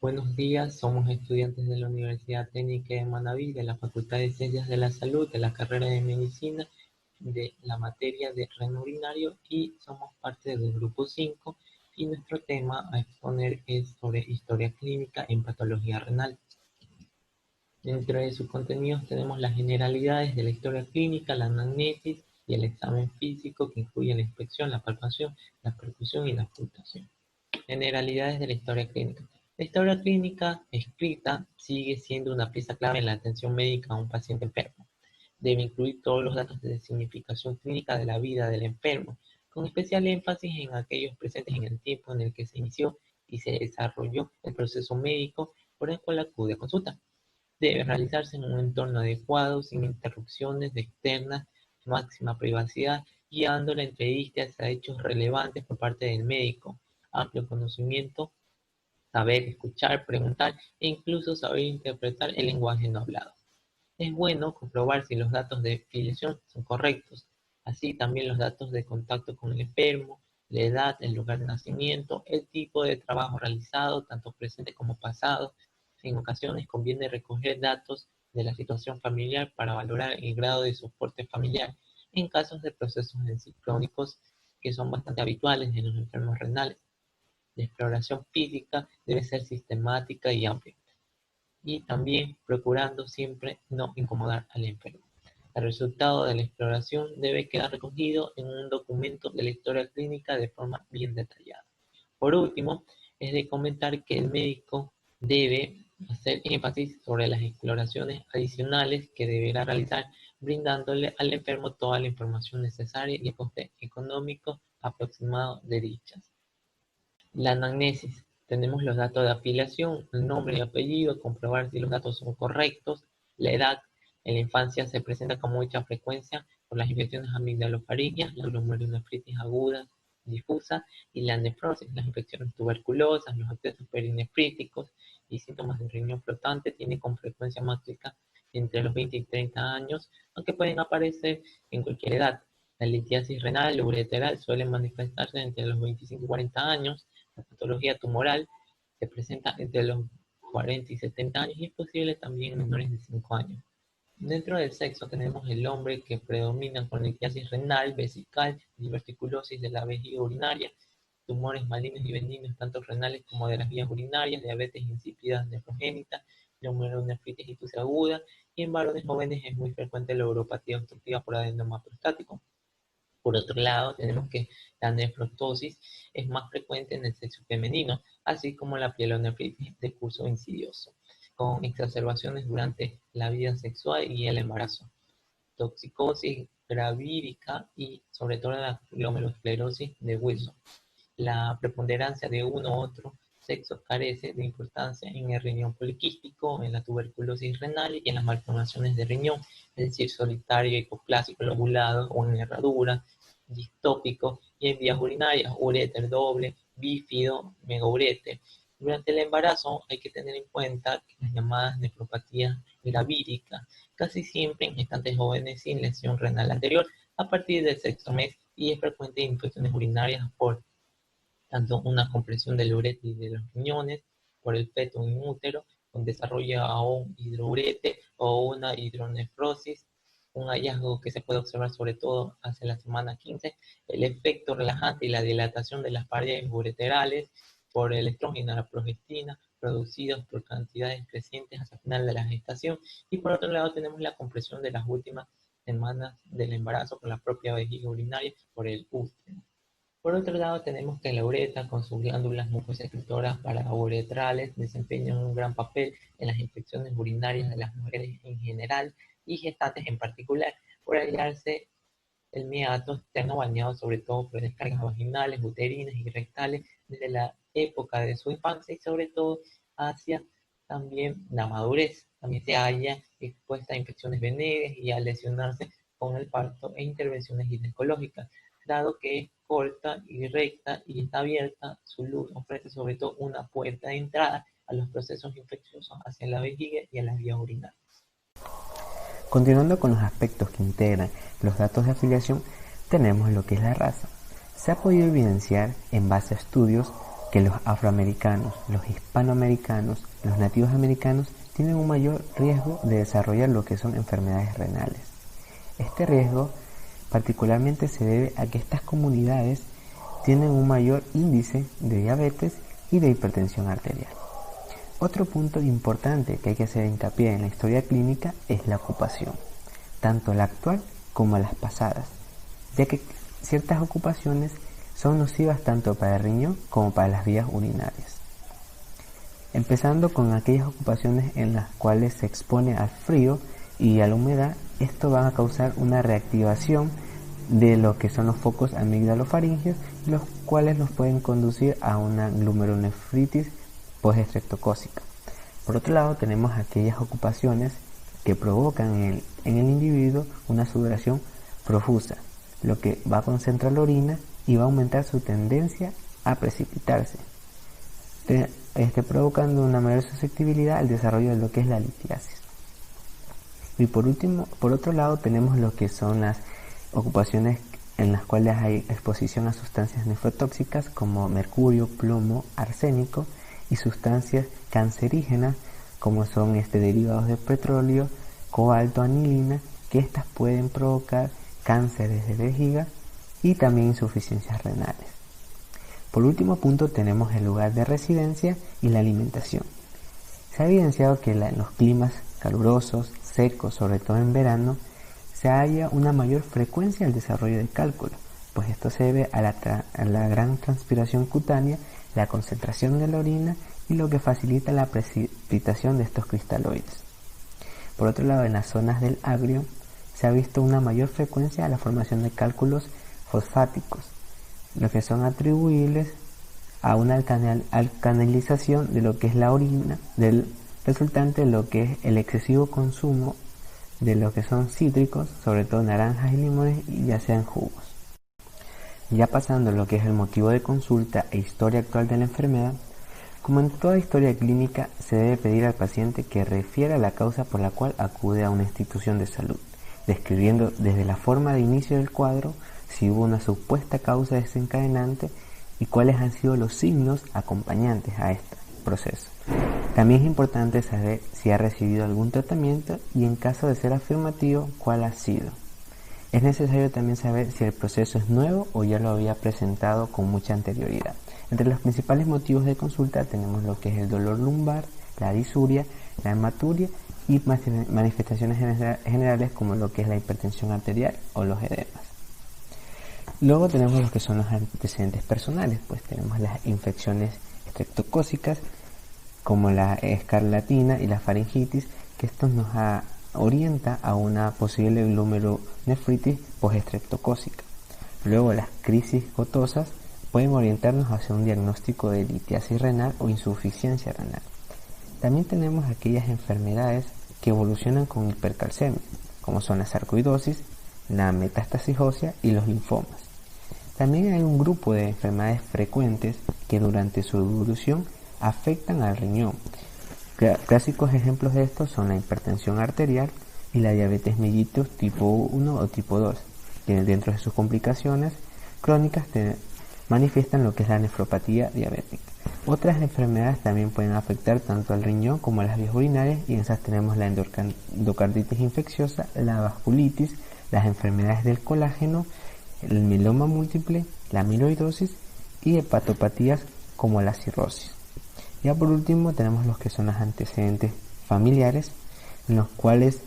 Buenos días, somos estudiantes de la Universidad Técnica de Manabí, de la Facultad de Ciencias de la Salud, de la carrera de Medicina, de la materia de renal urinario y somos parte del grupo 5 y nuestro tema a exponer es sobre historia clínica en patología renal. Dentro de sus contenidos tenemos las generalidades de la historia clínica, la anamnesis y el examen físico que incluye la inspección, la palpación, la percusión y la ocultación. Generalidades de la historia clínica. La historia clínica escrita sigue siendo una pieza clave en la atención médica a un paciente enfermo. Debe incluir todos los datos de significación clínica de la vida del enfermo, con especial énfasis en aquellos presentes en el tiempo en el que se inició y se desarrolló el proceso médico por el cual acude a consulta. Debe realizarse en un entorno adecuado, sin interrupciones externas, máxima privacidad, guiando la entrevista hacia hechos relevantes por parte del médico, amplio conocimiento, saber escuchar, preguntar e incluso saber interpretar el lenguaje no hablado. Es bueno comprobar si los datos de filiación son correctos, así también los datos de contacto con el enfermo, la edad, el lugar de nacimiento, el tipo de trabajo realizado, tanto presente como pasado. En ocasiones conviene recoger datos de la situación familiar para valorar el grado de soporte familiar en casos de procesos en sí crónicos que son bastante habituales en los enfermos renales. La exploración física debe ser sistemática y amplia, y también procurando siempre no incomodar al enfermo. El resultado de la exploración debe quedar recogido en un documento de la historia clínica de forma bien detallada. Por último, es de comentar que el médico debe hacer énfasis sobre las exploraciones adicionales que deberá realizar, brindándole al enfermo toda la información necesaria y el coste económico aproximado de dichas. La anamnesis. Tenemos los datos de afiliación, el nombre y apellido, comprobar si los datos son correctos, la edad. En la infancia se presenta con mucha frecuencia por las infecciones amigdalofaringias, la glomerulonefritis aguda difusa y la nefrosis, las infecciones tuberculosas, los accesos perinefríticos y síntomas de riñón flotante tienen con frecuencia máxima entre los 20 y 30 años, aunque pueden aparecer en cualquier edad. La litiasis renal o ureteral suele manifestarse entre los 25 y 40 años. La patología tumoral se presenta entre los 40 y 70 años y es posible también en menores de 5 años. Dentro del sexo tenemos el hombre que predomina con litiasis renal, vesical, diverticulosis de la vejiga urinaria, tumores malignos y benignos tanto renales como de las vías urinarias, diabetes insípida nefrogénita, glomerulonefritis y tusia aguda, y en varones jóvenes es muy frecuente la uropatía obstructiva por adenoma prostático. Por otro lado, tenemos que la nefrotosis es más frecuente en el sexo femenino, así como la pielonefritis de curso insidioso, con exacerbaciones durante la vida sexual y el embarazo, toxicosis gravídica y sobre todo la glomerulosclerosis de Wilson. La preponderancia de uno u otro sexo carece de importancia en el riñón poliquístico, en la tuberculosis renal y en las malformaciones de riñón, es decir, solitario, hipoplásico, lobulado o en herradura, distópico y en vías urinarias, uréter doble, bífido, megauréter. Durante el embarazo hay que tener en cuenta que las llamadas nefropatías gravíricas, casi siempre en gestantes jóvenes sin lesión renal anterior, a partir del sexto mes y es frecuente en infecciones urinarias por tanto una compresión del ureter y de los riñones por el feto en útero, con desarrollo a un hidrourete o una hidronefrosis, un hallazgo que se puede observar sobre todo hacia la semana 15, el efecto relajante y la dilatación de las paredes ureterales por el estrógeno y la progestina, producidos por cantidades crecientes hasta el final de la gestación, y por otro lado tenemos la compresión de las últimas semanas del embarazo por la propia vejiga urinaria por el útero. Por otro lado, tenemos que la uretra, con sus glándulas mucosecretoras parauretrales, desempeña un gran papel en las infecciones urinarias de las mujeres en general y gestantes en particular, por hallarse el meato externo bañado sobre todo por descargas vaginales, uterinas y rectales desde la época de su infancia y sobre todo hacia también la madurez. También se halla expuesta a infecciones venéreas y a lesionarse con el parto e intervenciones ginecológicas. Dado que es corta y recta y está abierta, su luz ofrece sobre todo una puerta de entrada a los procesos infecciosos hacia la vejiga y a las vías urinarias. Continuando con los aspectos que integran los datos de afiliación, tenemos lo que es la raza. Se ha podido evidenciar en base a estudios que los afroamericanos, los hispanoamericanos, los nativos americanos tienen un mayor riesgo de desarrollar lo que son enfermedades renales. Este riesgo particularmente se debe a que estas comunidades tienen un mayor índice de diabetes y de hipertensión arterial. Otro punto importante que hay que hacer hincapié en la historia clínica es la ocupación, tanto la actual como las pasadas, ya que ciertas ocupaciones son nocivas tanto para el riñón como para las vías urinarias. Empezando con aquellas ocupaciones en las cuales se expone al frío y a la humedad, esto va a causar una reactivación de lo que son los focos amigdalofaringeos, los cuales nos pueden conducir a una glomerulonefritis postestreptocócica. Por otro lado, tenemos aquellas ocupaciones que provocan en el individuo una sudoración profusa, lo que va a concentrar la orina y va a aumentar su tendencia a precipitarse, provocando una mayor susceptibilidad al desarrollo de lo que es la litiasis. Y por último, por otro lado, tenemos lo que son las ocupaciones en las cuales hay exposición a sustancias nefrotóxicas como mercurio, plomo, arsénico y sustancias cancerígenas como son derivados de petróleo, cobalto, anilina, que estas pueden provocar cánceres de vejiga y también insuficiencias renales. Por último punto tenemos el lugar de residencia y la alimentación. Se ha evidenciado que en los climas calurosos, secos, sobre todo en verano, se halla una mayor frecuencia del desarrollo de cálculos, pues esto se debe a la gran transpiración cutánea, la concentración de la orina y lo que facilita la precipitación de estos cristaloides. Por otro lado, en las zonas del agrio se ha visto una mayor frecuencia a la formación de cálculos fosfáticos, lo que son atribuibles a una alcanilización de lo que es la orina, del resultante de lo que es el excesivo consumo de lo que son cítricos, sobre todo naranjas y limones, ya sean jugos. Ya pasando a lo que es el motivo de consulta e historia actual de la enfermedad, como en toda historia clínica, se debe pedir al paciente que refiera la causa por la cual acude a una institución de salud, describiendo desde la forma de inicio del cuadro si hubo una supuesta causa desencadenante y cuáles han sido los signos acompañantes a este proceso. También es importante saber si ha recibido algún tratamiento y, en caso de ser afirmativo, cuál ha sido. Es necesario también saber si el proceso es nuevo o ya lo había presentado con mucha anterioridad. Entre los principales motivos de consulta tenemos lo que es el dolor lumbar, la disuria, la hematuria y manifestaciones generales como lo que es la hipertensión arterial o los edemas. Luego tenemos lo que son los antecedentes personales, pues tenemos las infecciones estreptocócicas como la escarlatina y la faringitis, que esto nos orienta a una posible glomerulonefritis postestreptocócica. Luego las crisis gotosas pueden orientarnos hacia un diagnóstico de litiasis renal o insuficiencia renal. También tenemos aquellas enfermedades que evolucionan con hipercalcemia, como son la sarcoidosis, la metástasis ósea y los linfomas. También hay un grupo de enfermedades frecuentes que durante su evolución afectan al riñón. Clásicos ejemplos de estos son la hipertensión arterial y la diabetes mellitus tipo 1 o tipo 2, que dentro de sus complicaciones crónicas manifiestan lo que es la nefropatía diabética. Otras enfermedades también pueden afectar tanto al riñón como a las vías urinarias, y en esas tenemos la endocarditis infecciosa, la vasculitis, las enfermedades del colágeno, el mieloma múltiple, la amiloidosis y hepatopatías como la cirrosis. Ya por último tenemos los que son los antecedentes familiares, en los cuales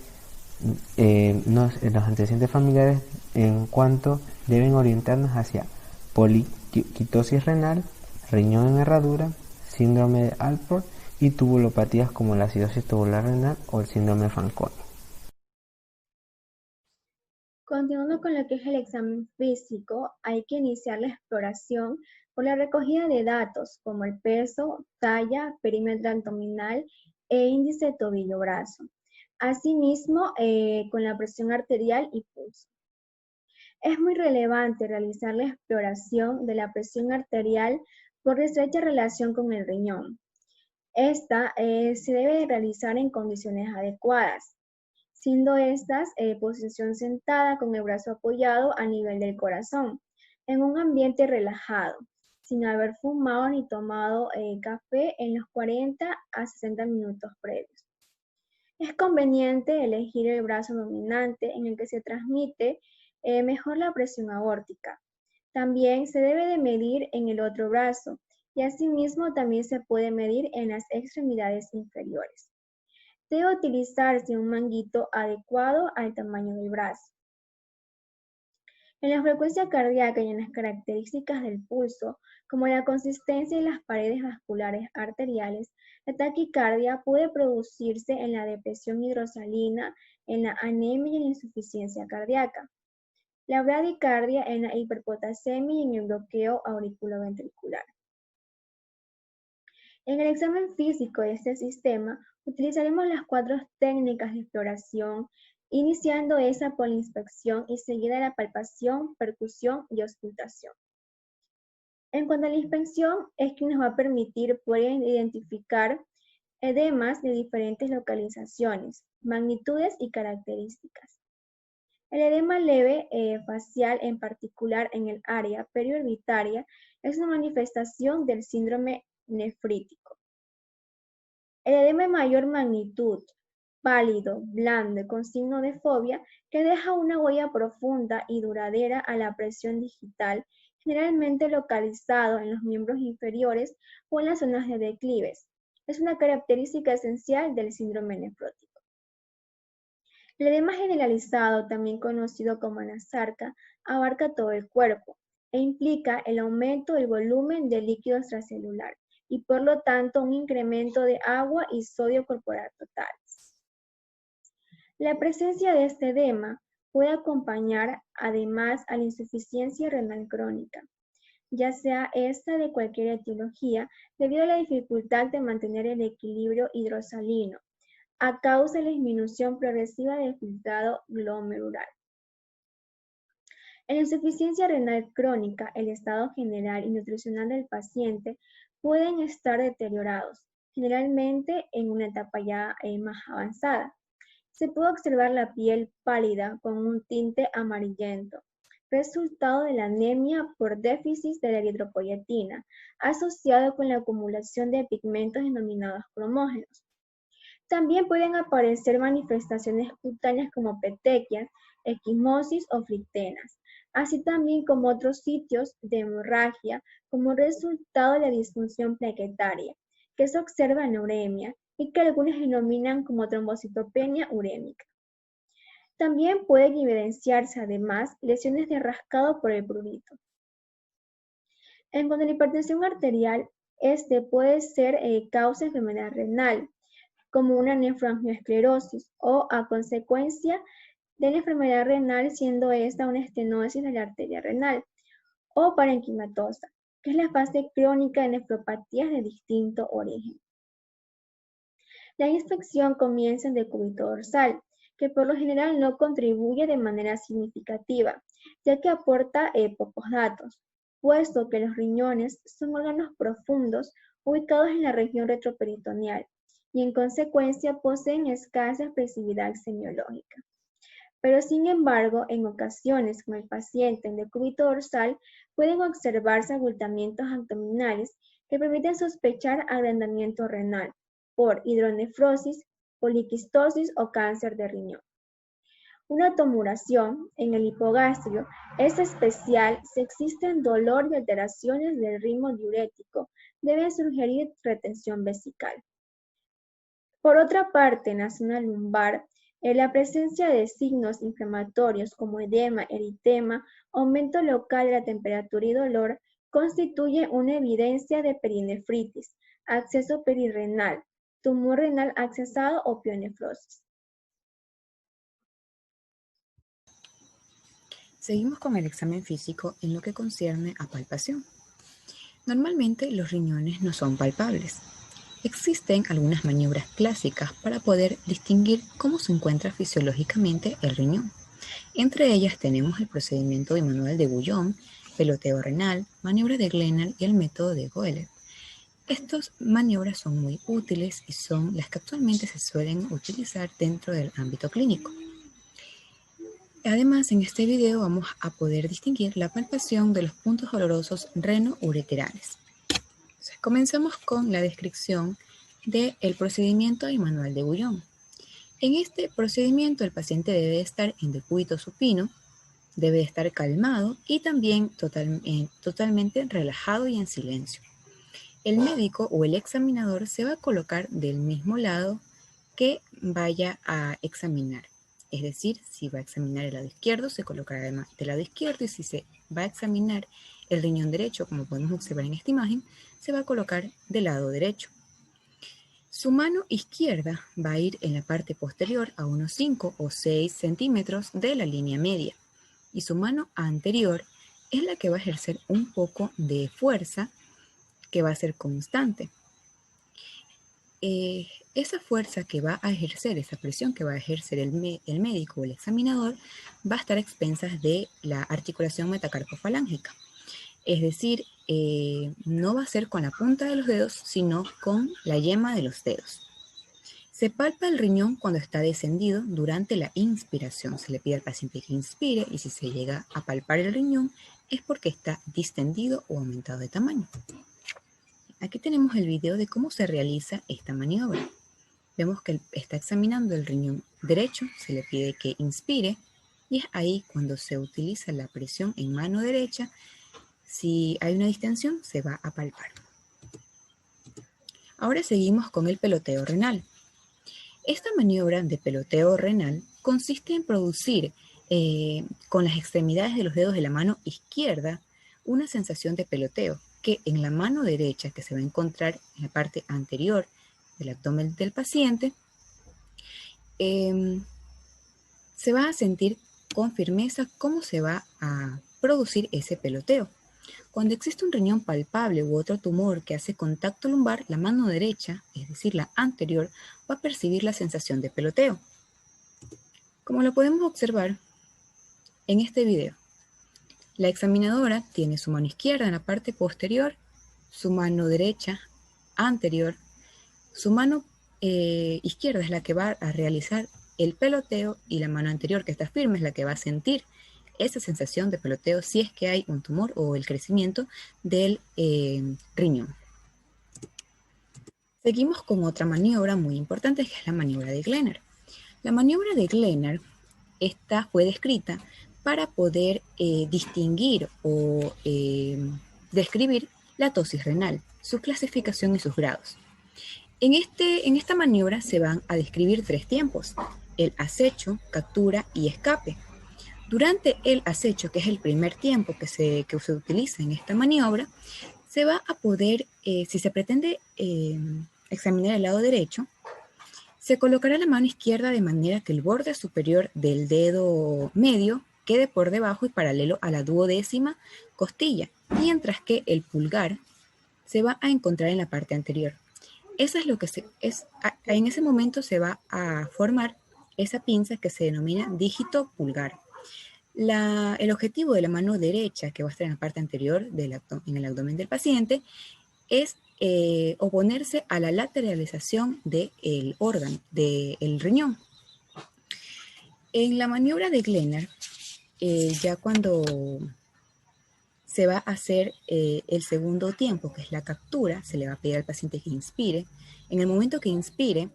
los antecedentes familiares en cuanto deben orientarnos hacia poliquitosis renal, riñón en herradura, síndrome de Alport y tubulopatías como la acidosis tubular renal o el síndrome de Fanconi. Continuando con lo que es el examen físico, hay que iniciar la exploración por la recogida de datos como el peso, talla, perímetro abdominal e índice tobillo-brazo. Asimismo, con la presión arterial y pulso. Es muy relevante realizar la exploración de la presión arterial por estrecha relación con el riñón. Esta se debe realizar en condiciones adecuadas, siendo estas posición sentada con el brazo apoyado a nivel del corazón, en un ambiente relajado, sin haber fumado ni tomado café en los 40 a 60 minutos previos. Es conveniente elegir el brazo dominante en el que se transmite mejor la presión aórtica. También se debe de medir en el otro brazo y asimismo también se puede medir en las extremidades inferiores. Debe utilizarse un manguito adecuado al tamaño del brazo. En la frecuencia cardíaca y en las características del pulso, como la consistencia y las paredes vasculares arteriales, la taquicardia puede producirse en la depresión hidrosalina, en la anemia y en la insuficiencia cardíaca. La bradicardia en la hiperpotasemia y en el bloqueo auriculoventricular. En el examen físico de este sistema, utilizaremos las 4 técnicas de exploración, iniciando esa por la inspección y seguida la palpación, percusión y auscultación. En cuanto a la inspección, es que nos va a permitir poder identificar edemas de diferentes localizaciones, magnitudes y características. El edema leve facial, en particular en el área periorbitaria, es una manifestación del síndrome nefrítico. El edema de mayor magnitud, pálido, blando y con signo de fobia, que deja una huella profunda y duradera a la presión digital, generalmente localizado en los miembros inferiores o en las zonas de declives. Es una característica esencial del síndrome nefrótico. El edema generalizado, también conocido como anasarca, abarca todo el cuerpo e implica el aumento del volumen del líquido extracelular y por lo tanto un incremento de agua y sodio corporal totales. La presencia de este edema puede acompañar además a la insuficiencia renal crónica, ya sea esta de cualquier etiología, debido a la dificultad de mantener el equilibrio hidrosalino, a causa de la disminución progresiva del filtrado glomerular. En la insuficiencia renal crónica, el estado general y nutricional del paciente pueden estar deteriorados, generalmente en una etapa ya más avanzada. Se puede observar la piel pálida con un tinte amarillento, resultado de la anemia por déficit de la eritropoyetina, asociado con la acumulación de pigmentos denominados cromógenos. También pueden aparecer manifestaciones cutáneas como petequias, equimosis o flictenas, así también como otros sitios de hemorragia como resultado de la disfunción plaquetaria, que se observa en la uremia y que algunos denominan como trombocitopenia urémica. También pueden evidenciarse además lesiones de rascado por el prurito. En cuanto a la hipertensión arterial, este puede ser causa de enfermedad renal, como una nefroangioesclerosis o a consecuencia de la enfermedad renal, siendo esta una estenosis de la arteria renal, o parenquimatosa, que es la fase crónica de nefropatías de distinto origen. La infección comienza en decúbito dorsal, que por lo general no contribuye de manera significativa, ya que aporta pocos datos, puesto que los riñones son órganos profundos ubicados en la región retroperitoneal y en consecuencia poseen escasa expresividad semiológica. Pero sin embargo, en ocasiones con el paciente en decúbito dorsal pueden observarse abultamientos abdominales que permiten sospechar agrandamiento renal por hidronefrosis, poliquistosis o cáncer de riñón. Una tumuración en el hipogastrio es especial si existen dolor y alteraciones del ritmo diurético, debe sugerir retención vesical. Por otra parte, en la zona lumbar, la presencia de signos inflamatorios como edema, eritema, aumento local de la temperatura y dolor constituye una evidencia de perinefritis, acceso perirrenal, tumor renal accesado o pionefrosis. Seguimos con el examen físico en lo que concierne a palpación. Normalmente los riñones no son palpables. Existen algunas maniobras clásicas para poder distinguir cómo se encuentra fisiológicamente el riñón. Entre ellas tenemos el procedimiento bimanual de Bouillon, peloteo renal, maniobra de Glenn y el método de Goeller. Estas maniobras son muy útiles y son las que actualmente se suelen utilizar dentro del ámbito clínico. además, en este video vamos a poder distinguir la palpación de los puntos dolorosos renoureterales. Entonces, comenzamos con la descripción del procedimiento y manual de Guyon. En este procedimiento, el paciente debe estar en decúbito supino, debe estar calmado y también totalmente relajado y en silencio. El médico o el examinador se va a colocar del mismo lado que vaya a examinar. Es decir, si va a examinar el lado izquierdo, se colocará del lado izquierdo, y si se va a examinar el riñón derecho, como podemos observar en esta imagen, se va a colocar del lado derecho. Su mano izquierda va a ir en la parte posterior a unos 5 o 6 centímetros de la línea media, y su mano anterior es la que va a ejercer un poco de fuerza que va a ser constante. Esa fuerza que va a ejercer, esa presión que va a ejercer el médico o el examinador, va a estar a expensas de la articulación metacarpofalángica. Es decir, no va a ser con la punta de los dedos, sino con la yema de los dedos. Se palpa el riñón cuando está descendido durante la inspiración. Se le pide al paciente que inspire, y si se llega a palpar el riñón es porque está distendido o aumentado de tamaño. Aquí tenemos el video de cómo se realiza esta maniobra. Vemos que está examinando el riñón derecho, se le pide que inspire, y es ahí cuando se utiliza la presión en mano derecha. Si hay una distensión, se va a palpar. Ahora seguimos con el peloteo renal. Esta maniobra de peloteo renal consiste en producir con las extremidades de los dedos de la mano izquierda una sensación de peloteo que en la mano derecha, que se va a encontrar en la parte anterior del abdomen del paciente, se va a sentir con firmeza cómo se va a producir ese peloteo. Cuando existe un riñón palpable u otro tumor que hace contacto lumbar, la mano derecha, es decir, la anterior, va a percibir la sensación de peloteo. Como lo podemos observar en este video, la examinadora tiene su mano izquierda en la parte posterior, su mano derecha anterior. Su mano izquierda es la que va a realizar el peloteo, y la mano anterior, que está firme, es la que va a sentir esa sensación de peloteo si es que hay un tumor o el crecimiento del riñón. Seguimos con otra maniobra muy importante, que es la maniobra de Glenar. La maniobra de Glenar, esta fue descrita para poder distinguir o describir la tosis renal, su clasificación y sus grados. En esta maniobra se van a describir 3 tiempos: el acecho, captura y escape. Durante el acecho, que es el primer tiempo que se utiliza en esta maniobra, se va a poder, si se pretende examinar el lado derecho, se colocará la mano izquierda de manera que el borde superior del dedo medio quede por debajo y paralelo a la 12ª costilla, mientras que el pulgar se va a encontrar en la parte anterior. Eso es lo que en ese momento se va a formar esa pinza que se denomina dígito pulgar. El objetivo de la mano derecha, que va a estar en la parte anterior en el abdomen del paciente, es oponerse a la lateralización del órgano, del riñón. En la maniobra de Glenar, ya cuando se va a hacer el segundo tiempo, que es la captura, se le va a pedir al paciente que inspire. En el momento que inspire,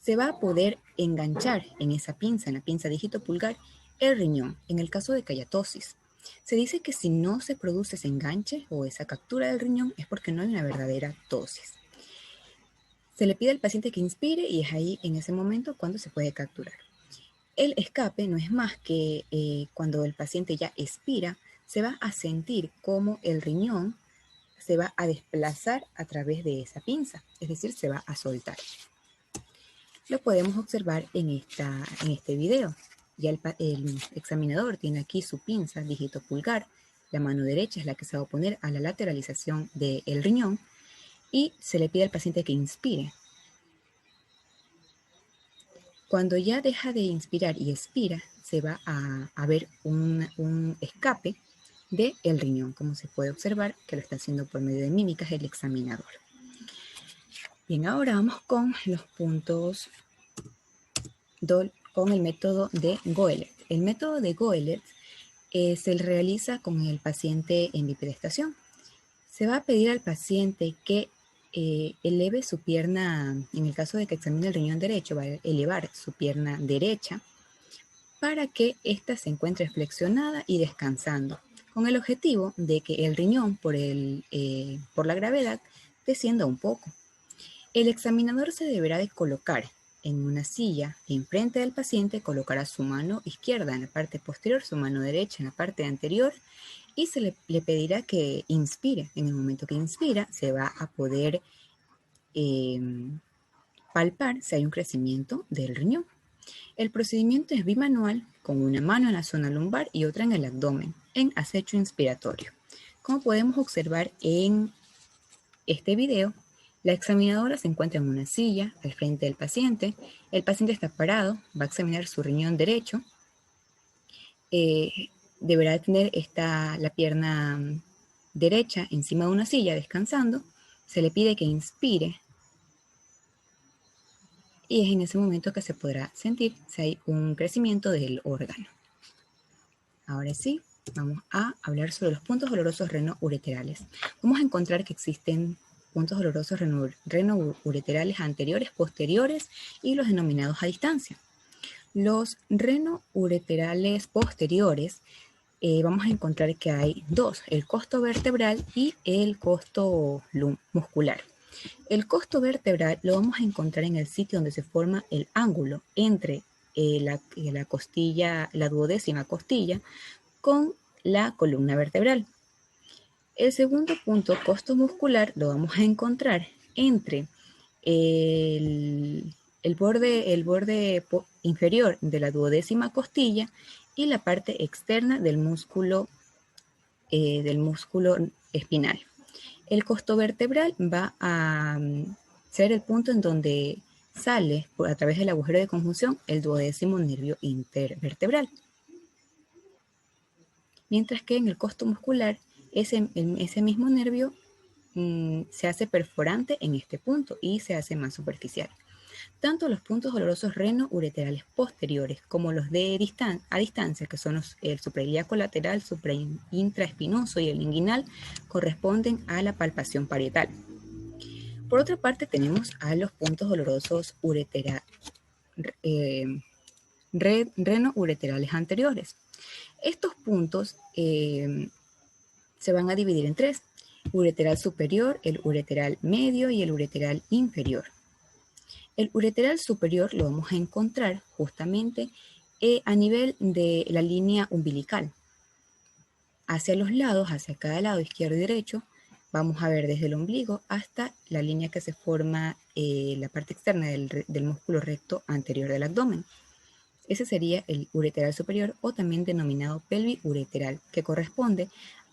se va a poder enganchar en esa pinza, en la pinza dígito pulgar, el riñón, en el caso de que haya tosis. Se dice que si no se produce ese enganche o esa captura del riñón es porque no hay una verdadera tosis. Se le pide al paciente que inspire, y es ahí, en ese momento, cuando se puede capturar. El escape no es más que cuando el paciente ya expira, se va a sentir cómo el riñón se va a desplazar a través de esa pinza, es decir, se va a soltar. Lo podemos observar en este video. Ya el examinador tiene aquí su pinza dígito pulgar, la mano derecha es la que se va a oponer a la lateralización del riñón, y se le pide al paciente que inspire. Cuando ya deja de inspirar y expira, se va a ver un escape del riñón, como se puede observar que lo está haciendo por medio de mímicas el examinador. Bien, ahora vamos con los puntos con el método de Goelet. el método de Goelet se realiza con el paciente en bipedestación. Se va a pedir al paciente que eleve su pierna, en el caso de que examine el riñón derecho, va a elevar su pierna derecha para que ésta se encuentre flexionada y descansando, con el objetivo de que el riñón, por la gravedad, descienda un poco. El examinador se deberá de colocar en una silla enfrente del paciente, colocará su mano izquierda en la parte posterior, su mano derecha en la parte anterior, y se le pedirá que inspire. En el momento que inspira, se va a poder palpar si hay un crecimiento del riñón. El procedimiento es bimanual, con una mano en la zona lumbar y otra en el abdomen, en acecho inspiratorio. Como podemos observar en este video, la examinadora se encuentra en una silla al frente del paciente. El paciente está parado, va a examinar su riñón derecho. Deberá tener la pierna derecha encima de una silla descansando. Se le pide que inspire. Y es en ese momento que se podrá sentir si hay un crecimiento del órgano. Ahora sí, vamos a hablar sobre los puntos dolorosos renoureterales. Vamos a encontrar que existen puntos dolorosos renoureterales anteriores, posteriores y los denominados a distancia. Los renoureterales posteriores vamos a encontrar que hay dos, el costo vertebral y el costo muscular. El costo vertebral lo vamos a encontrar en el sitio donde se forma el ángulo entre la costilla, la duodécima costilla, con la columna vertebral. El segundo punto, costo muscular, lo vamos a encontrar entre el borde inferior de la duodécima costilla y la parte externa del músculo espinal. El costo vertebral va a ser el punto en donde sale a través del agujero de conjunción el duodécimo nervio intervertebral. Mientras que en el costo muscular, ese mismo nervio se hace perforante en este punto y se hace más superficial. Tanto los puntos dolorosos renoureterales posteriores como los a distancia, que son el suprailíaco lateral, supraintraespinoso y el inguinal, corresponden a la palpación parietal. Por otra parte, tenemos a los puntos dolorosos renoureterales anteriores. Estos puntos se van a dividir en tres: ureteral superior, el ureteral medio y el ureteral inferior. El ureteral superior lo vamos a encontrar justamente a nivel de la línea umbilical. Hacia los lados, hacia cada lado, izquierdo y derecho, vamos a ver desde el ombligo hasta la línea que se forma la parte externa del músculo recto anterior del abdomen. Ese sería el ureteral superior, o también denominado pelviureteral, que corresponde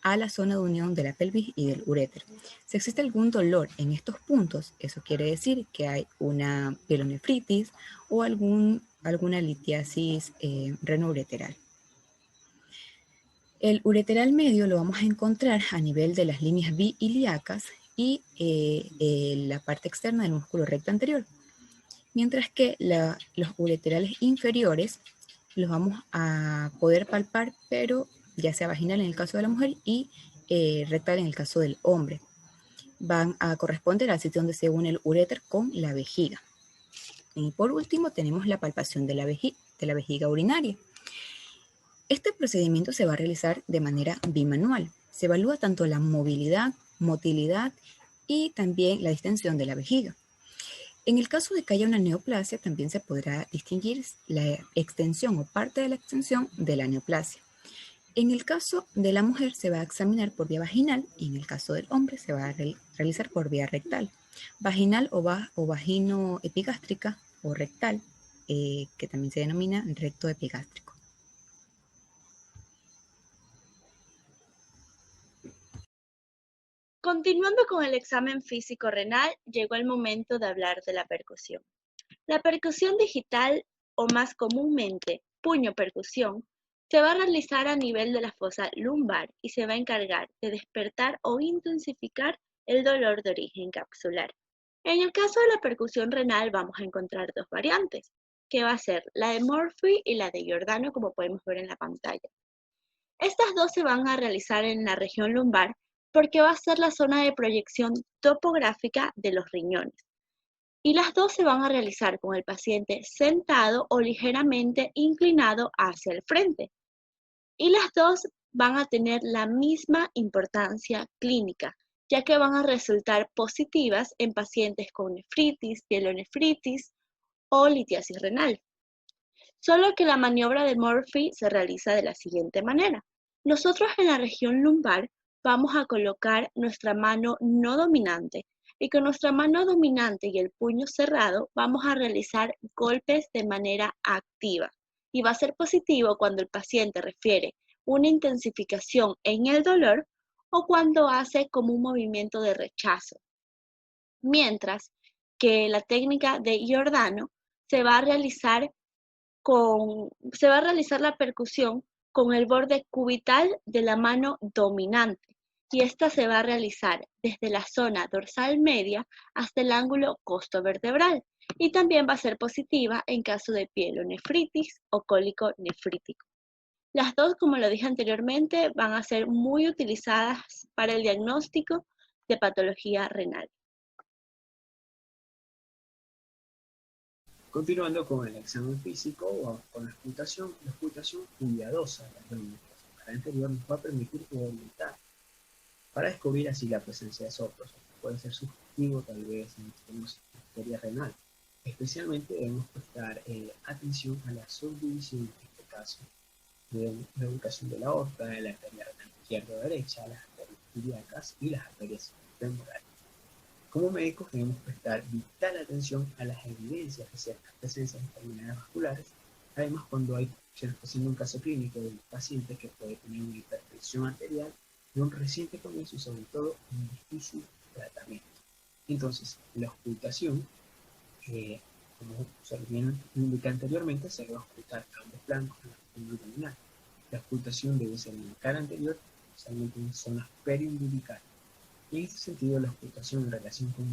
a la zona de unión de la pelvis y del uréter. Si existe algún dolor en estos puntos, eso quiere decir que hay una pielonefritis o alguna litiasis renoureteral. El ureteral medio lo vamos a encontrar a nivel de las líneas biiliacas y la parte externa del músculo recto anterior. Mientras que los ureterales inferiores los vamos a poder palpar, pero ya sea vaginal en el caso de la mujer y rectal en el caso del hombre. Van a corresponder al sitio donde se une el uréter con la vejiga. Y por último tenemos la palpación de la vejiga urinaria. Este procedimiento se va a realizar de manera bimanual. Se evalúa tanto la movilidad, motilidad y también la distensión de la vejiga. En el caso de que haya una neoplasia, también se podrá distinguir la extensión o parte de la extensión de la neoplasia. En el caso de la mujer se va a examinar por vía vaginal y en el caso del hombre se va a realizar por vía rectal. Vaginal o vaginoepigástrica o rectal, que también se denomina recto epigástrico. Continuando con el examen físico renal, llegó el momento de hablar de la percusión. La percusión digital, o más comúnmente puño percusión, se va a realizar a nivel de la fosa lumbar y se va a encargar de despertar o intensificar el dolor de origen capsular. En el caso de la percusión renal vamos a encontrar dos variantes. que va a ser la de Murphy y la de Giordano, como podemos ver en la pantalla. Estas dos se van a realizar en la región lumbar porque va a ser la zona de proyección topográfica de los riñones. Y las dos se van a realizar con el paciente sentado o ligeramente inclinado hacia el frente. Y las dos van a tener la misma importancia clínica, ya que van a resultar positivas en pacientes con nefritis, pielonefritis o litiasis renal. Solo que la maniobra de Murphy se realiza de la siguiente manera. Nosotros en la región lumbar vamos a colocar nuestra mano no dominante y con nuestra mano dominante y el puño cerrado vamos a realizar golpes de manera activa. Y va a ser positivo cuando el paciente refiere una intensificación en el dolor o cuando hace como un movimiento de rechazo. Mientras que la técnica de Giordano se va a realizar la percusión con el borde cubital de la mano dominante y esta se va a realizar desde la zona dorsal media hasta el ángulo costovertebral y también va a ser positiva en caso de pielonefritis o cólico nefrítico. Las dos, como lo dije anteriormente, van a ser muy utilizadas para el diagnóstico de patología renal. Continuando con el examen físico o con la auscultación cuidadosa de la cara anterior nos va a permitir orientar para descubrir así la presencia de soplos. Puede ser sugestivo tal vez en tenemos arteria renal. Especialmente debemos prestar atención a la subdivisión, en este caso, de la ubicación de la aorta, de la arteria renal izquierda o derecha, las arterias ilíacas y las arterias femorales. Como médicos debemos prestar vital atención a las evidencias de ciertas presencias de enfermedades vasculares, además cuando se nos presenta un caso clínico de un paciente que puede tener una hipertensión arterial de un reciente comienzo y sobre todo un difícil tratamiento. Entonces, la auscultación, como se indica anteriormente, se debe auscultar ambos flancos en la región abdominal. La auscultación debe ser en la cara anterior, especialmente en zonas periumbilicales. Y en este sentido, la auscultación en relación con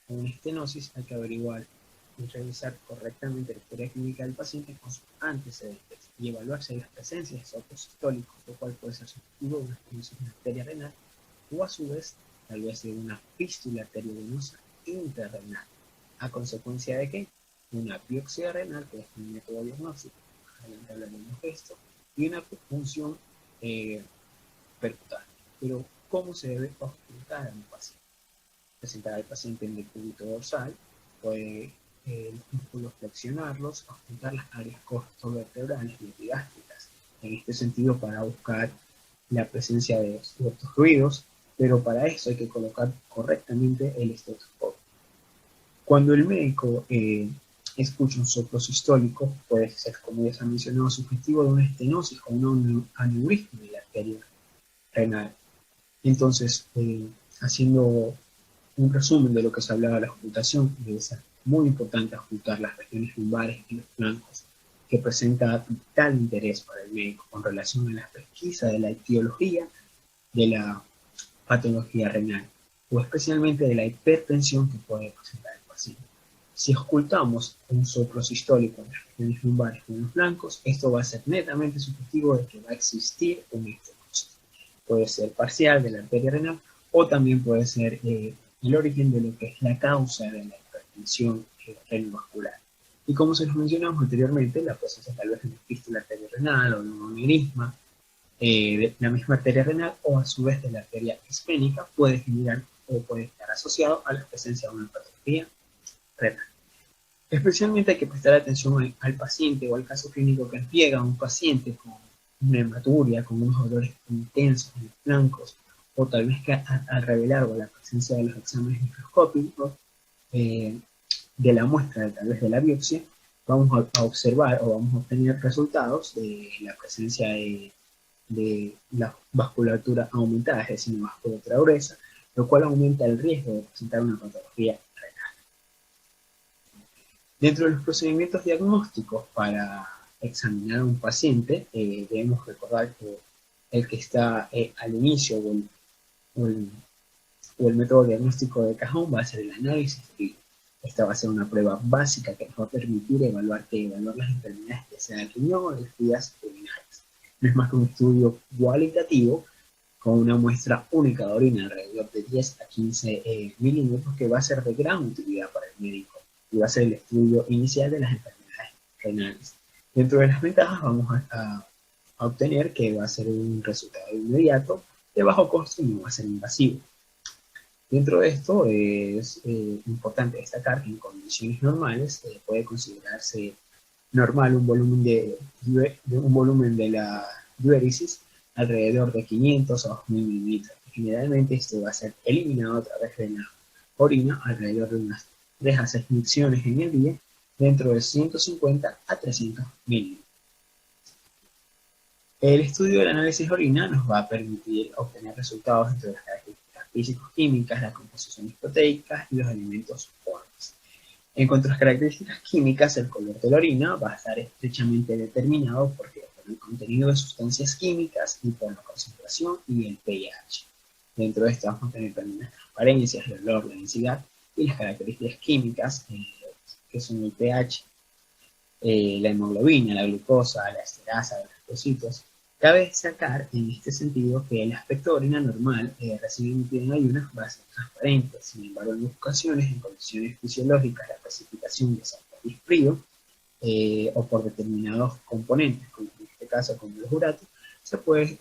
una estenosis hay que averiguar y revisar correctamente la historia clínica del paciente con sus antecedentes y evaluar si hay las presencias de soplos sistólicos, lo cual puede ser sugestivo de una estenosis en la arteria renal o a su vez tal vez de una fístula arteriovenosa interrenal. ¿A consecuencia de qué? Una biopsia renal, que es un método diagnóstico, adelante hablaremos de esto, y una punción percutánea. Pero ¿cómo se debe auscultar a un paciente? Presentar al paciente en decúbito dorsal, puede los músculos flexionarlos, auscultar las áreas costovertebrales y epigástricas. En este sentido, para buscar la presencia de ciertos ruidos, pero para eso hay que colocar correctamente el estetoscopio. Cuando el médico escucha un soplo sistólico, puede ser, como ya se ha mencionado, sugestivo de una estenosis o un aneurisma de la arteria renal. Entonces, haciendo un resumen de lo que se hablaba de la auscultación, debe ser muy importante auscultar las regiones lumbares y los flancos, que presenta vital interés para el médico con relación a la pesquisa de la etiología de la patología renal, o especialmente de la hipertensión que puede presentar el paciente. Si auscultamos un soplo sistólico en las regiones lumbares y en los flancos, esto va a ser netamente sugestivo de que va a existir un estenosis. Puede ser parcial de la arteria renal o también puede ser el origen de lo que es la causa de la hipertensión renovascular. Y como se nos mencionamos anteriormente, la presencia tal vez de una fístula arteriorrenal o de un aneurisma de la misma arteria renal o a su vez de la arteria ispénica puede generar o puede estar asociado a la presencia de una patología renal. Especialmente hay que prestar atención al paciente o al caso clínico que llega a un paciente con una hematuria, con unos dolores intensos en los flancos, o tal vez que al revelar o la presencia de los exámenes microscópicos de la muestra, tal vez de la biopsia, vamos a observar o vamos a obtener resultados de la presencia de la vasculatura aumentada, es decir, una vasculatura gruesa, lo cual aumenta el riesgo de presentar una patología renal. Dentro de los procedimientos diagnósticos para examinar a un paciente, debemos recordar que el que está al inicio o el método diagnóstico de cajón va a ser el análisis clínico. Esta va a ser una prueba básica que nos va a permitir evaluar las enfermedades que sea del riñón o de las vías urinarias. No es más que un estudio cualitativo con una muestra única de orina alrededor de 10 a 15 milímetros que va a ser de gran utilidad para el médico y va a ser el estudio inicial de las enfermedades renales. Dentro de las ventajas vamos a obtener que va a ser un resultado inmediato, de bajo costo y no va a ser invasivo. Dentro de esto es importante destacar que en condiciones normales puede considerarse normal un volumen de la diuresis alrededor de 500 a 2000 mililitros. Generalmente esto va a ser eliminado a través de la orina alrededor de unas 3 a 6 micciones en el día dentro de 150 a 300 mililitros. El estudio del análisis de orina nos va a permitir obtener resultados entre las características físico-químicas, las composiciones proteicas y los elementos formes. En cuanto a las características químicas, el color de la orina va a estar estrechamente determinado por el contenido de sustancias químicas y por la concentración y el pH. Dentro de esto vamos a tener también las transparencias, el olor, la densidad y las características químicas que son el pH, la hemoglobina, la glucosa, la esterasa, los leucocitos. Cabe destacar en este sentido que el aspecto de orina normal recibido en ayunas va a ser transparente. Sin embargo, en ocasiones, en condiciones fisiológicas, la precipitación de por frío o por determinados componentes, como en este caso como los uratos, se puede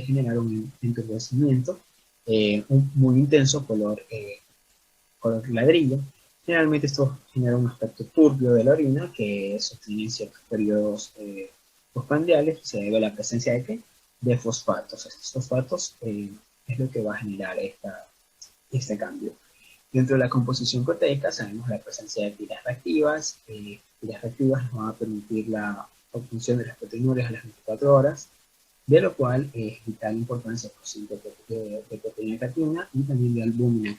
generar un enturbecimiento, un muy intenso color ladrillo. Generalmente esto genera un aspecto turbio de la orina que sostiene en ciertos periodos postprandiales y se debe a la presencia de ¿qué? De fosfatos. Estos fosfatos es lo que va a generar este cambio. Dentro de la composición proteica sabemos la presencia de pilas reactivas. Pilas reactivas nos van a permitir la obtención de las proteinuras a las 24 horas, de lo cual es vital importancia el porcentaje de proteína creatina y también de albúmina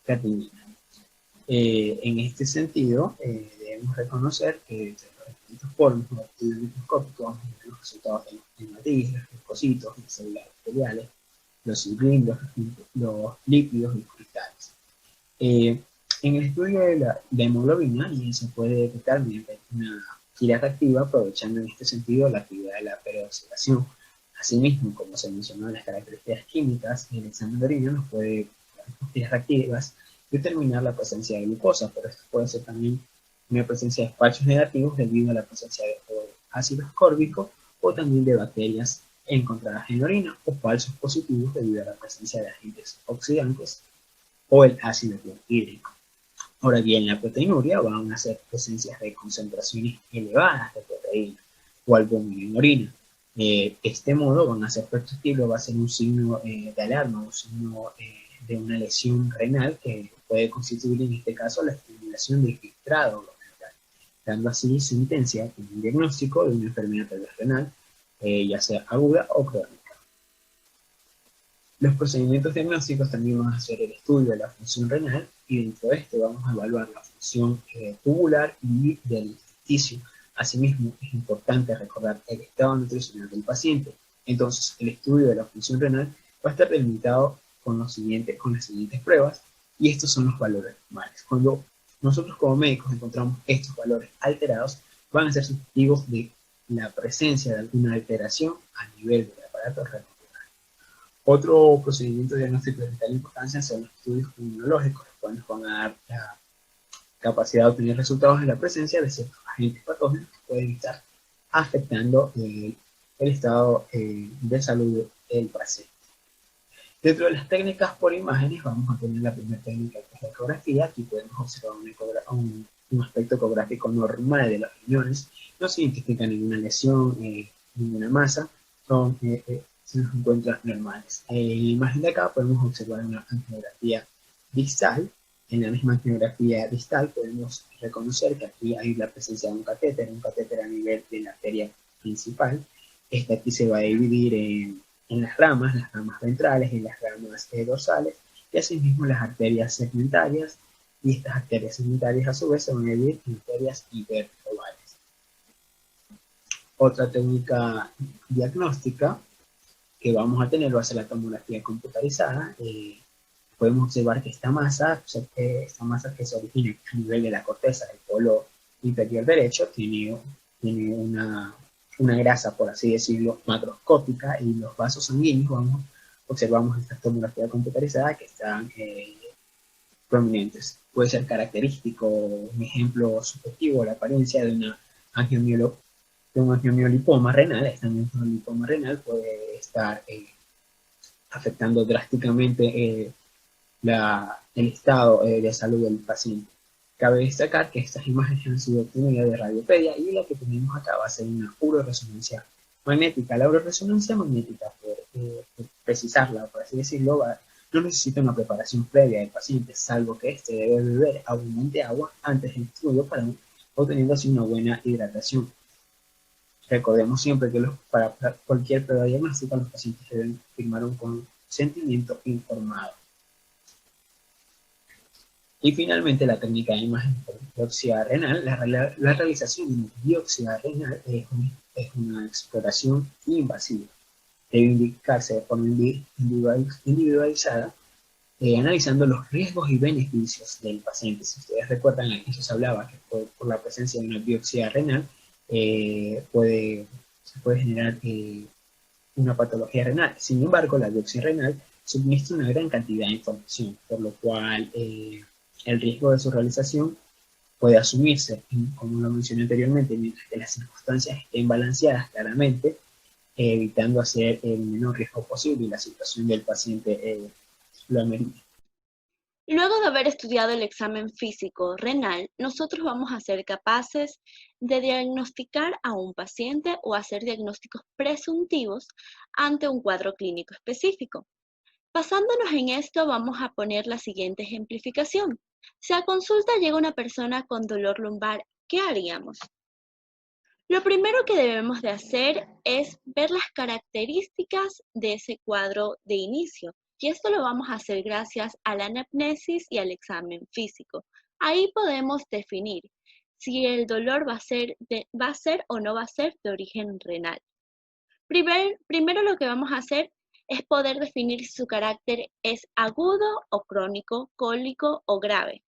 creatinina. En este sentido, debemos reconocer que entre los distintos formas de estudio microscópico vamos a ver los resultados de los hematitis, los leucocitos, las células epiteliales, los cilindros, los lípidos y cristales. En el estudio de la hemoglobina, y se puede detectar mediante una gira reactiva, aprovechando en este sentido la actividad de la peroxidación. Asimismo, como se mencionó en las características químicas, el examen de orina nos puede, las giras reactivas, determinar la presencia de glucosa, pero esto puede ser también una presencia de falsos negativos debido a la presencia de ácido ascórbico o también de bacterias encontradas en la orina, o falsos positivos debido a la presencia de agentes oxidantes o el ácido clorhídrico. Ahora bien, la proteinuria van a ser presencias de concentraciones elevadas de proteína o albúmina en orina. De este modo van a ser perceptibles, va a ser un signo de alarma, un signo de una lesión renal que puede constituir en este caso la estimulación del filtrado glomerular, dando así sentencia como un diagnóstico de una enfermedad renal, ya sea aguda o crónica. Los procedimientos diagnósticos también van a ser el estudio de la función renal y dentro de este vamos a evaluar la función tubular y del intestino. Asimismo, es importante recordar el estado nutricional del paciente. Entonces, el estudio de la función renal va a estar delimitado con las siguientes pruebas, y estos son los valores normales. Cuando nosotros como médicos encontramos estos valores alterados, van a ser sugestivos de la presencia de alguna alteración a nivel del aparato renal. Otro procedimiento diagnóstico de vital importancia son los estudios inmunológicos, los cuales van a dar la capacidad de obtener resultados en la presencia de ciertos agentes patógenos que pueden estar afectando el estado de salud del paciente. Dentro de las técnicas por imágenes vamos a tener la primera técnica, que es la ecografía. Aquí podemos observar un aspecto ecográfico normal de los riñones. No se identifica ninguna lesión, ninguna masa, se nos encuentran normales. En la imagen de acá podemos observar una angiografía distal. En la misma angiografía distal podemos reconocer que aquí hay la presencia de un catéter a nivel de la arteria principal. Esta aquí se va a dividir en las ramas ventrales y las ramas dorsales, y asimismo las arterias segmentarias, y estas arterias segmentarias a su vez se van a dividir en arterias hiperovales. Otra técnica diagnóstica que vamos a tener va a ser la tomografía computarizada. podemos observar que esta masa que se origina a nivel de la corteza del polo inferior derecho tiene una grasa, por así decirlo, macroscópica, y los vasos sanguíneos, observamos esta tomografía computarizada que están prominentes. Puede ser característico, un ejemplo subjetivo, la apariencia de un angiomiolipoma renal. Este angiomiolipoma renal puede estar afectando drásticamente el estado de salud del paciente. Cabe destacar que estas imágenes han sido obtenidas de radiopedia, y la que tenemos acá va a ser una uroresonancia magnética. La uroresonancia magnética, por precisarla, por así decirlo, no necesita una preparación previa del paciente, salvo que éste debe beber abundante agua antes del estudio para obteniendo así una buena hidratación. Recordemos siempre que para cualquier prueba diagnóstica los pacientes deben firmar un consentimiento informado. Y finalmente, la técnica de imagen por biopsia renal. La realización de una biopsia renal es una exploración invasiva. Debe indicarse de forma individualizada, analizando los riesgos y beneficios del paciente. Si ustedes recuerdan, aquí se hablaba que por la presencia de una biopsia renal se puede generar una patología renal. Sin embargo, la biopsia renal suministra una gran cantidad de información, por lo cual el riesgo de su realización puede asumirse, como lo mencioné anteriormente, mientras que las circunstancias estén balanceadas claramente, evitando hacer el menor riesgo posible y la situación del paciente lo amerita. Luego de haber estudiado el examen físico renal, nosotros vamos a ser capaces de diagnosticar a un paciente o hacer diagnósticos presuntivos ante un cuadro clínico específico. Basándonos en esto, vamos a poner la siguiente ejemplificación. Si a consulta llega una persona con dolor lumbar, ¿qué haríamos? Lo primero que debemos de hacer es ver las características de ese cuadro de inicio. Y esto lo vamos a hacer gracias a la anamnesis y al examen físico. Ahí podemos definir si el dolor va a ser o no va a ser de origen renal. Primero lo que vamos a hacer es poder definir si su carácter es agudo o crónico, cólico o grave.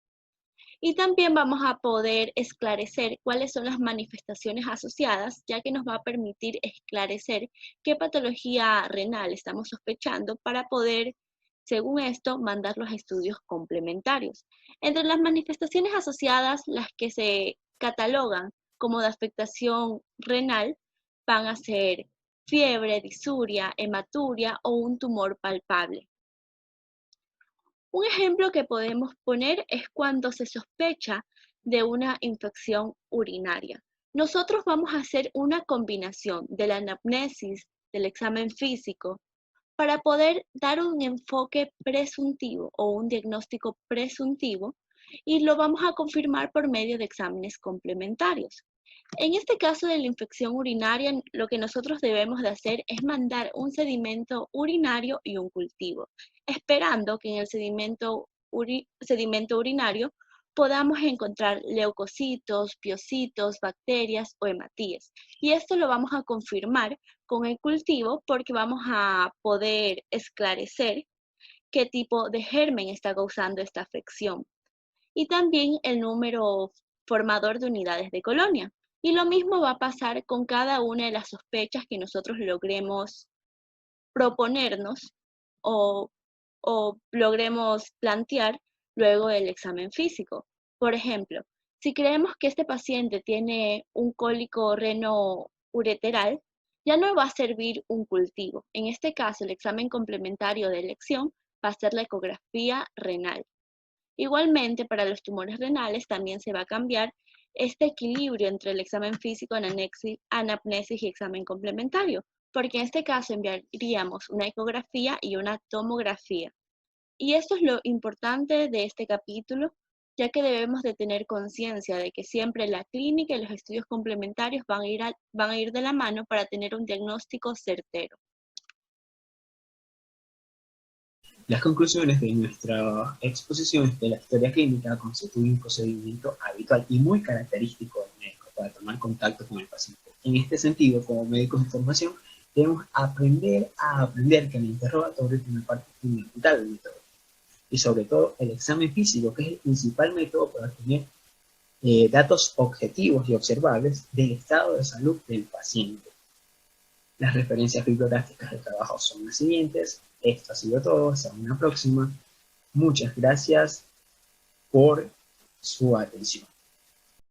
Y también vamos a poder esclarecer cuáles son las manifestaciones asociadas, ya que nos va a permitir esclarecer qué patología renal estamos sospechando para poder, según esto, mandar los estudios complementarios. Entre las manifestaciones asociadas, las que se catalogan como de afectación renal van a ser fiebre, disuria, hematuria o un tumor palpable. Un ejemplo que podemos poner es cuando se sospecha de una infección urinaria. Nosotros vamos a hacer una combinación de la anamnesis, del examen físico, para poder dar un enfoque presuntivo o un diagnóstico presuntivo, y lo vamos a confirmar por medio de exámenes complementarios. En este caso de la infección urinaria, lo que nosotros debemos de hacer es mandar un sedimento urinario y un cultivo, esperando que en el sedimento urinario podamos encontrar leucocitos, piocitos, bacterias o hematíes. Y esto lo vamos a confirmar con el cultivo porque vamos a poder esclarecer qué tipo de germen está causando esta afección. Y también el número formador de unidades de colonia. Y lo mismo va a pasar con cada una de las sospechas que nosotros logremos proponernos o logremos plantear luego del examen físico. Por ejemplo, si creemos que este paciente tiene un cólico reno-ureteral, ya no va a servir un cultivo. En este caso, el examen complementario de elección va a ser la ecografía renal. Igualmente, para los tumores renales también se va a cambiar este equilibrio entre el examen físico, anamnesis y examen complementario, porque en este caso enviaríamos una ecografía y una tomografía. Y esto es lo importante de este capítulo, ya que debemos de tener conciencia de que siempre la clínica y los estudios complementarios van a ir de la mano para tener un diagnóstico certero. Las conclusiones de nuestra exposición es que la historia clínica constituye un procedimiento habitual y muy característico del médico para tomar contacto con el paciente. En este sentido, como médicos de formación, debemos aprender que el interrogatorio tiene una parte fundamental del método. y sobre todo el examen físico, que es el principal método para obtener datos objetivos y observables del estado de salud del paciente. Las referencias bibliográficas de trabajo son las siguientes. Esto ha sido todo, hasta una próxima. Muchas gracias por su atención.